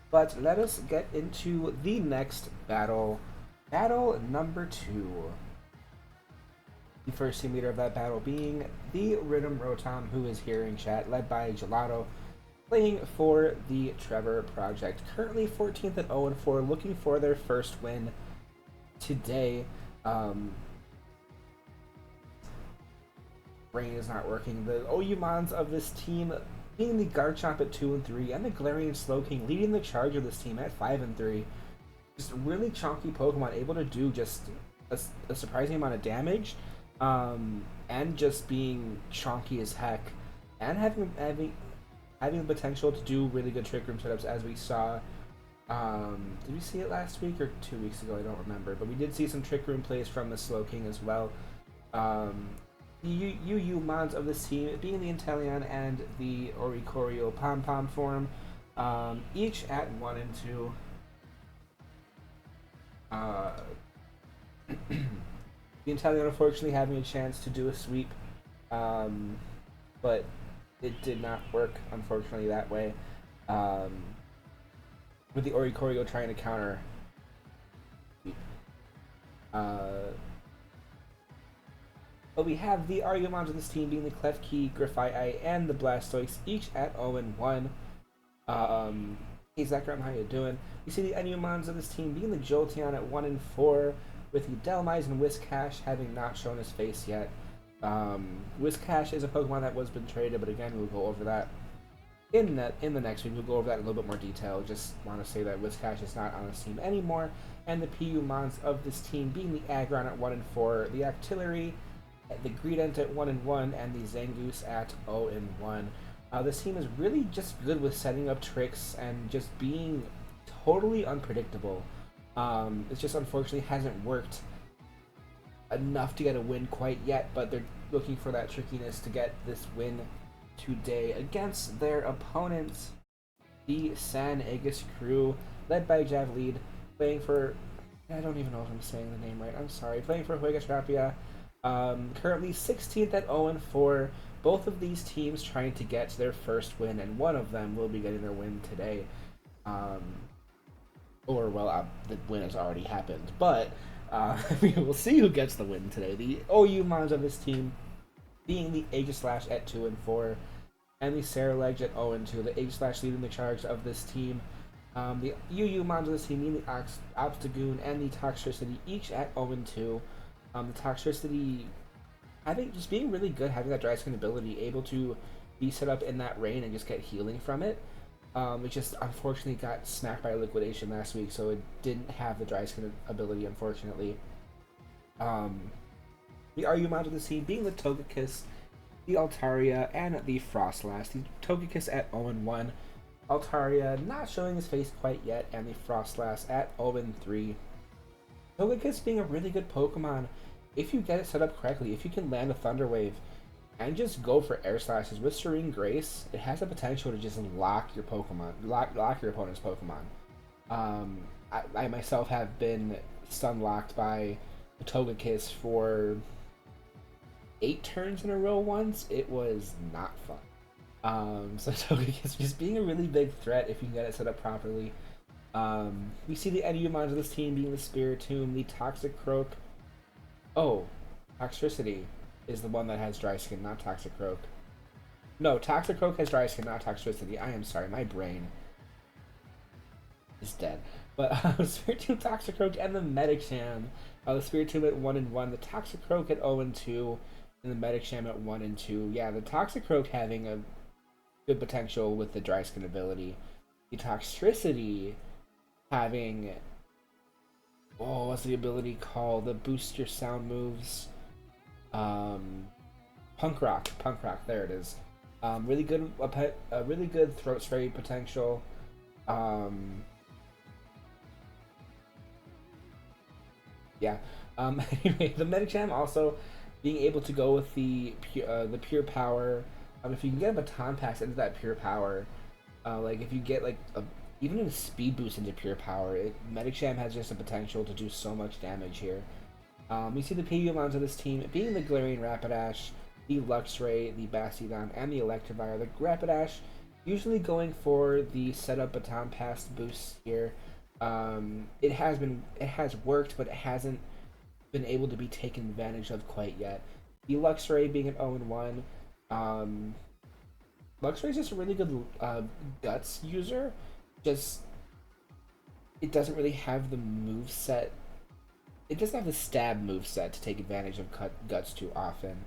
But let us get into the next battle. Battle number 2. The first team leader of that battle being the Riddim Rotom, who is here in chat, led by Gelato, playing for the Trevor Project. Currently 14th at 0-4, looking for their first win today. Brain is not working. The Oyumons of this team being the Garchomp at 2-3, and the Galarian Slowking leading the charge of this team at 5-3. Just really chunky Pokemon, able to do just a surprising amount of damage, and just being chunky as heck, and having the potential to do really good Trick Room setups, as we saw. Did we see it last week or 2 weeks ago? I don't remember, but we did see some Trick Room plays from the Slowking as well. The UU mons of this team being the Inteleon and the Oricorio Pom Pom form, each at 1 and 2. The Inteleon unfortunately having a chance to do a sweep, but it did not work, unfortunately, that way. With the Oricorio trying to counter. But we have the Argumons of this team being the Klefki, Grafaiai, and the Blastoise, each at 0-1. Hey Zekrom, how you doing? You see the Enumons of this team being the Jolteon at 1-4, with the Delmise and Whiscash having not shown his face yet. Whiscash is a Pokemon that was been traded, but again, we'll go over that in the next week. We'll go over that in a little bit more detail. Just want to say that Whiscash is not on this team anymore, and the PU-mons of this team being the Aggron at 1-4, the Actillery, the Greedent at 1-1, and the Zangoose at 0-1. This team is really just good with setting up tricks and just being totally unpredictable. It just unfortunately hasn't worked enough to get a win quite yet, but they're looking for that trickiness to get this win today against their opponents, the San Agus crew, led by Javleed, playing for, I don't even know if I'm saying the name right, I'm sorry, playing for Huegasrapia. Currently 16th at 0-4. Both of these teams trying to get their first win, and one of them will be getting their win today. The win has already happened, but we will see who gets the win today. The OU Mons of this team being the Aegislash at 2-4, and the Saraleg at 0-2. The Aegislash leading the charge of this team. The UU Mons of this team being the Obstagoon and the Toxtricity, each at 0-2. The Toxtricity, I think, just being really good, having that dry skin ability, able to be set up in that rain and just get healing from it. It just unfortunately got smacked by liquidation last week, so it didn't have the dry skin ability, unfortunately. The Argumons of the team being the Togekiss, the Altaria, and the Frostlass. The Togekiss at 0-1, Altaria not showing his face quite yet, and the Frostlass at 0-3. Togekiss being a really good Pokemon if you get it set up correctly. If you can land a Thunder Wave and just go for Air Slashes with Serene Grace, it has the potential to just lock your Pokemon, lock your opponent's Pokemon. I myself have been stun locked by a Togekiss for 8 turns in a row once. It was not fun. So Togekiss just being a really big threat if you can get it set up properly. We see the Enumons of this team being the Spiritomb, the Toxicroak. Oh, Toxtricity is the one that has dry skin, not Toxicroak. No, Toxicroak has dry skin, not Toxtricity. I am sorry, my brain is dead. But Spiritomb, Toxicroak, and the Medicham. The Spiritomb at 1-1, the Toxicroak at 0-2, and the Medicham at 1-2. Yeah, the Toxicroak having a good potential with the dry skin ability. The Toxtricity having, what's the ability called? The boost your sound moves. Punk Rock, there it is. Really good, really good throat spray potential. Yeah. Anyway, the Medicham also being able to go with the pure power. If you can get a Baton Pass into that pure power, like if you get like even a speed boost into pure power, Medicham has just a potential to do so much damage here. We see the PU-mons of this team being the Galarian Rapidash, the Luxray, the Bastiodon, and the Electivire. The Rapidash Usually going for the setup baton pass boost here. It has worked, but it hasn't been able to be taken advantage of quite yet. The Luxray being an 0-1. Luxray is just a really good Guts user. Just it doesn't really have the move set. It doesn't have the stab move set to take advantage of Guts too often.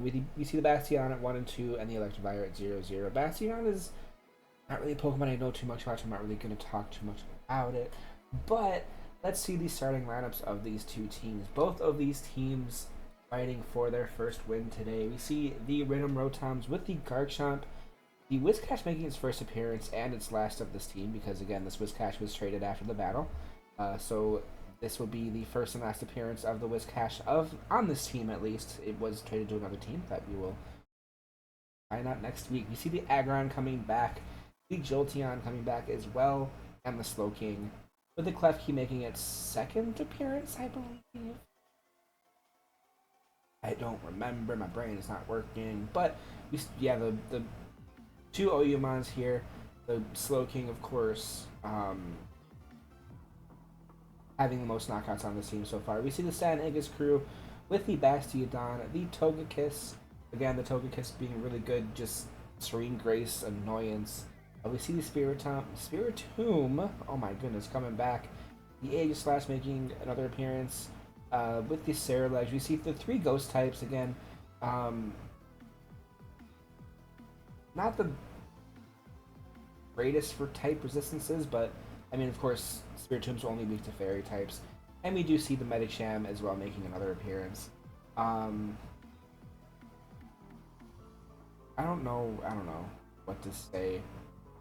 We see the Bastion at 1 and 2, and the Electivire at 0-0. Bastion is not really a Pokemon I know too much about, so I'm not really going to talk too much about it. But let's see the starting lineups of these two teams. Both of these teams fighting for their first win today. We see the Riddim Rotoms with the Garchomp. The Whiscash making its first appearance and its last of this team, because again, this Whiscash was traded after the battle. So this will be the first and last appearance of the Whiscash on this team, at least. It was traded to another team that we will find out next week. We see the Aggron coming back, the Jolteon coming back as well, and the Slowking, with the Klefki making its second appearance, I believe. I don't remember, my brain is not working, but yeah, the two Oyumons here, the Slowking, of course, having the most knockouts on this team so far. We see the Stan Agus crew with the Bastiodon, the Togekiss. Again, the Togekiss being really good, just Serene Grace, annoyance. We see the Spiritomb, oh my goodness, coming back. The Aegislash making another appearance. With the Cerulege, we see the three ghost types again. Not the greatest for type resistances, but I mean, of course, Spiritomb's only weak to fairy types. And we do see the Medicham as well making another appearance. I don't know what to say.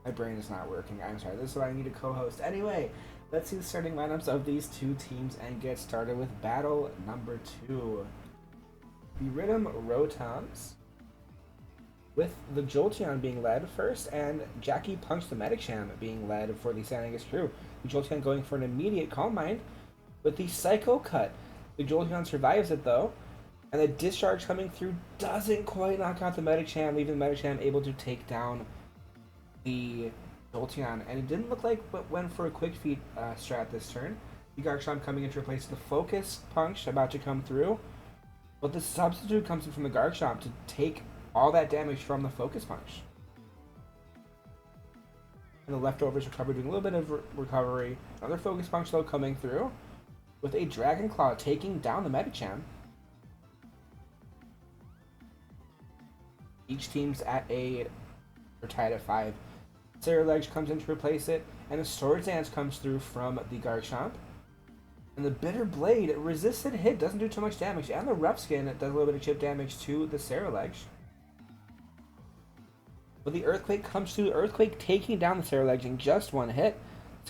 My brain is not working. I'm sorry. This is why I need a co-host. Anyway, let's see the starting lineups of these two teams and get started with battle number 2. The Riddim Rotoms, with the Jolteon being led first, and Jackie Punch the Medicham being led for the Stan Agus crew. The Jolteon going for an immediate Calm Mind with the Psycho Cut. The Jolteon survives it though, and the Discharge coming through doesn't quite knock out the Medicham, leaving the Medicham able to take down the Jolteon. And it didn't look like it went for a Quick Feet strat this turn. The Garchomp coming in to replace the Focus Punch about to come through, but the substitute comes in from the Garchomp to take all that damage from the Focus Punch. And the leftovers recover, doing a little bit of recovery. Another Focus Punch though coming through, with a Dragon Claw taking down the Medicham. Each team's at we're tied at 5. Cerulege comes in to replace it, and a Swords Dance comes through from the Garchomp. And the Bitter Blade, resisted hit, doesn't do too much damage, and the Rough Skin does a little bit of chip damage to the Cerulege. But the Earthquake comes through, Earthquake taking down the Cerulege in just one hit.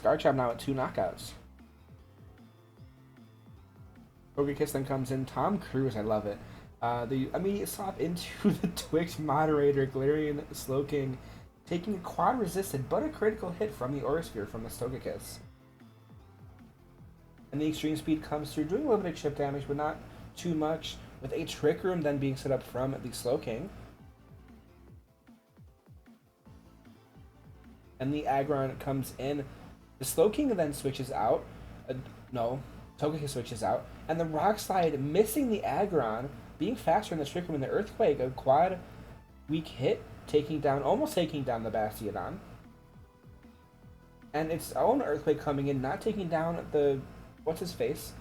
Garchomp now at 2 knockouts. Togekiss then comes in. Tom Cruise, I love it. The immediate swap into the Twitch moderator, Galarian Slowking, taking a quad resisted but a critical hit from the Aura Sphere from the Togekiss. And the Extreme Speed comes through, doing a little bit of chip damage, but not too much, with a Trick Room then being set up from the Slowking. And the Aggron comes in. The Slowking then switches out. Togekiss switches out. And the Rock Slide missing the Aggron, being faster than the Trick Room, and the Earthquake, a quad weak hit, almost taking down the Bastiodon. And its own Earthquake coming in, not taking down the what's-his-face,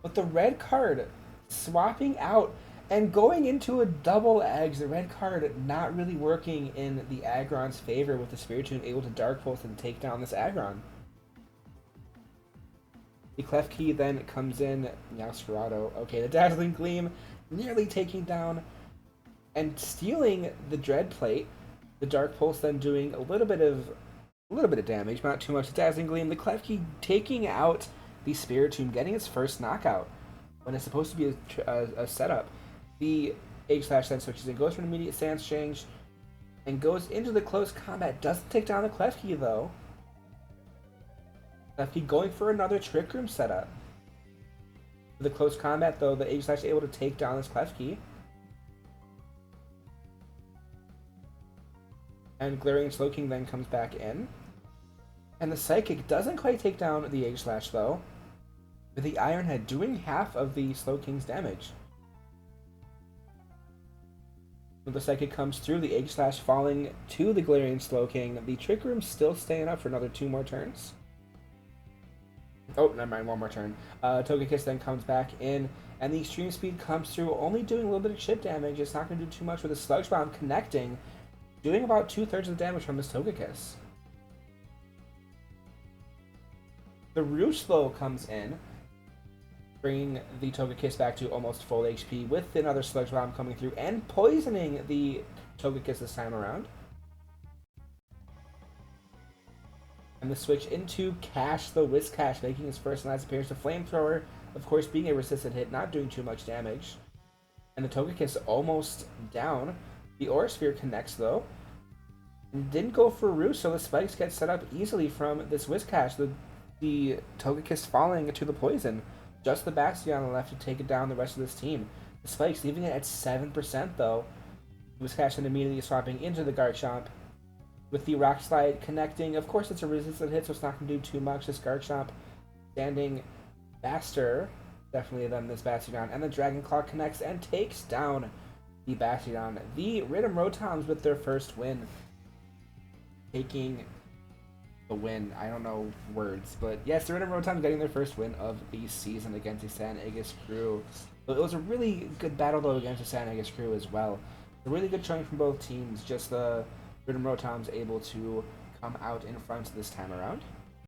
but the red card swapping out and going into a double Eggs. The red card not really working in the Aggron's favor, with the Spiritomb able to Dark Pulse and take down this Aggron. The Klefki then comes in, Meowscarado. Okay, the Dazzling Gleam nearly taking down and stealing the Dread Plate. The Dark Pulse then doing a little bit of damage, not too much. The Dazzling Gleam, the Klefki taking out the Spiritomb, getting its first knockout when it's supposed to be a setup. The Aegislash then switches in, goes for an immediate stance change, and goes into the close combat. Doesn't take down the Klefki though. Klefki going for another Trick Room setup. For the close combat though, the Aegislash able to take down this Klefki. And Glaring Slowking then comes back in. And the Psychic doesn't quite take down the Egg Slash though, with the Iron Head doing half of the Slowking's damage. When the Psychic comes through, the Egg Slash falling to the Galarian Slowking. The Trick Room still staying up for another 2 more turns. Oh, never mind, 1 more turn. Togekiss then comes back in, and the Extreme Speed comes through, only doing a little bit of chip damage. It's not going to do too much with the Sludge Bomb connecting, doing about 2/3 of the damage from this Togekiss. The Roost though comes in, bringing the Togekiss back to almost full HP with another Sludge Bomb coming through and poisoning the Togekiss this time around. And the switch into Cash, the Whiscash, making his first and last appearance. The Flamethrower, of course, being a resistant hit, not doing too much damage. And the Togekiss almost down. The Aura Sphere connects though. And didn't go for Roost, so the spikes get set up easily from this Whiscash. The Togekiss falling to the poison. Just the Bastion left to take it down the rest of this team. The spikes leaving it at 7% though. Whiscash then immediately swapping into the Garchomp. With the Rock Slide connecting, of course it's a resistant hit, so it's not going to do too much. This Garchomp standing faster, definitely, than this Bastion. And the Dragon Claw connects and takes down the Bastion. The Riddim Rotoms with their first win. Taking the win. I don't know words, but yes, the Riddim Rotoms getting their first win of the season against the San Agus crew. It was a really good battle though against the San Agus crew as well. A really good showing from both teams. Just the Riddim Rotoms able to come out in front this time around.